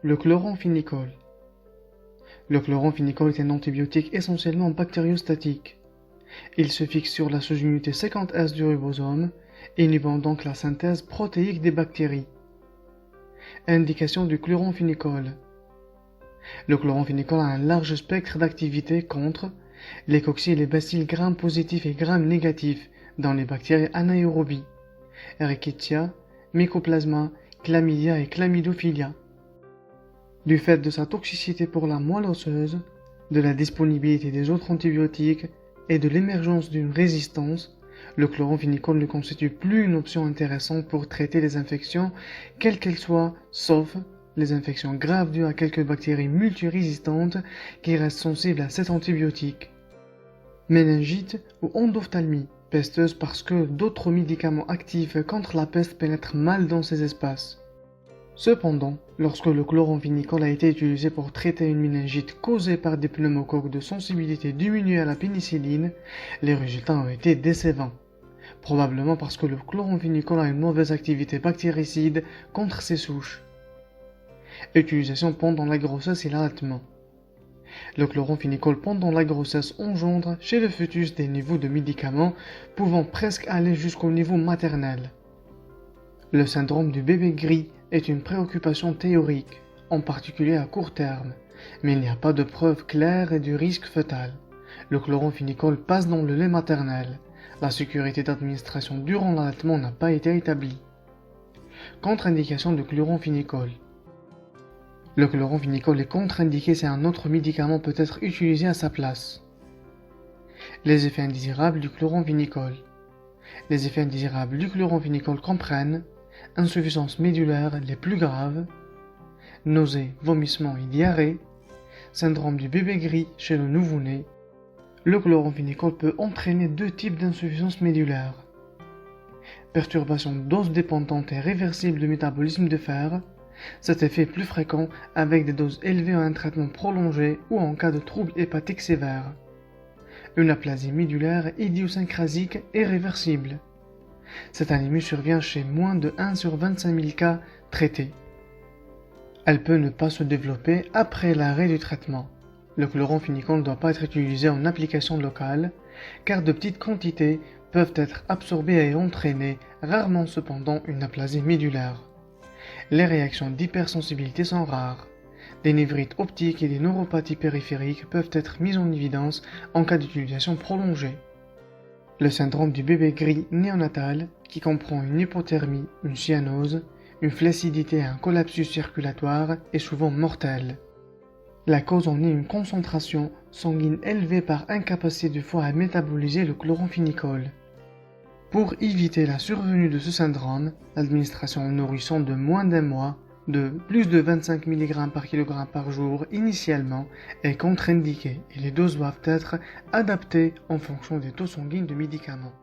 Le chloramphénicol. Le chloramphénicol est un antibiotique essentiellement bactériostatique. Il se fixe sur la sous-unité 50S du ribosome, inhibant donc la synthèse protéique des bactéries. Indication du chloramphénicol. Le chloramphénicol a un large spectre d'activité contre les cocci et les bacilles gram-positifs et gram-négatifs dans les bactéries anaérobies, Rickettsia, Mycoplasma, Chlamydia et Chlamydophilia. Du fait de sa toxicité pour la moelle osseuse, de la disponibilité des autres antibiotiques et de l'émergence d'une résistance, le chloramphénicol ne constitue plus une option intéressante pour traiter les infections, quelles qu'elles soient, sauf les infections graves dues à quelques bactéries multirésistantes qui restent sensibles à cet antibiotique. Méningite ou endophthalmie, pesteuse parce que d'autres médicaments actifs contre la peste pénètrent mal dans ces espaces. Cependant, lorsque le chloramphénicol a été utilisé pour traiter une méningite causée par des pneumocoques de sensibilité diminuée à la pénicilline, les résultats ont été décevants. Probablement parce que le chloramphénicol a une mauvaise activité bactéricide contre ces souches. Utilisation pendant la grossesse et l'allaitement. Le chloramphénicol pendant la grossesse engendre chez le fœtus des niveaux de médicaments pouvant presque aller jusqu'au niveau maternel. Le syndrome du bébé gris est une préoccupation théorique, en particulier à court terme, mais il n'y a pas de preuve claire et du risque fœtal. Le chloramphénicol passe dans le lait maternel. La sécurité d'administration durant l'allaitement n'a pas été établie. Contre-indication du chloramphénicol. Le chloramphénicol est contre-indiqué si un autre médicament peut être utilisé à sa place. Les effets indésirables du chloramphénicol. Les effets indésirables du chloramphénicol comprennent insuffisance médulaire les plus graves, nausées, vomissements et diarrhée, syndrome du bébé gris chez le nouveau-né. Le chloramphénicol peut entraîner deux types d'insuffisance médulaire. Perturbation dose dépendante et réversible du métabolisme de fer. Cet effet est plus fréquent avec des doses élevées en un traitement prolongé ou en cas de troubles hépatiques sévères. Une aplasie médulaire idiosyncrasique et réversible. Cette anémie survient chez moins de 1 sur 25 000 cas traités. Elle peut ne pas se développer après l'arrêt du traitement. Le chloramphénicol ne doit pas être utilisé en application locale, car de petites quantités peuvent être absorbées et entraîner, rarement cependant, une aplasie médulaire. Les réactions d'hypersensibilité sont rares. Des névrites optiques et des neuropathies périphériques peuvent être mises en évidence en cas d'utilisation prolongée. Le syndrome du bébé gris néonatal, qui comprend une hypothermie, une cyanose, une flaccidité et un collapsus circulatoire, est souvent mortel. La cause en est une concentration sanguine élevée par incapacité du foie à métaboliser le chloramphénicol. Pour éviter la survenue de ce syndrome, l'administration en nourrisson de moins d'un mois de plus de 25 mg par kg par jour initialement est contre-indiquée et les doses doivent être adaptées en fonction des taux sanguins de médicaments.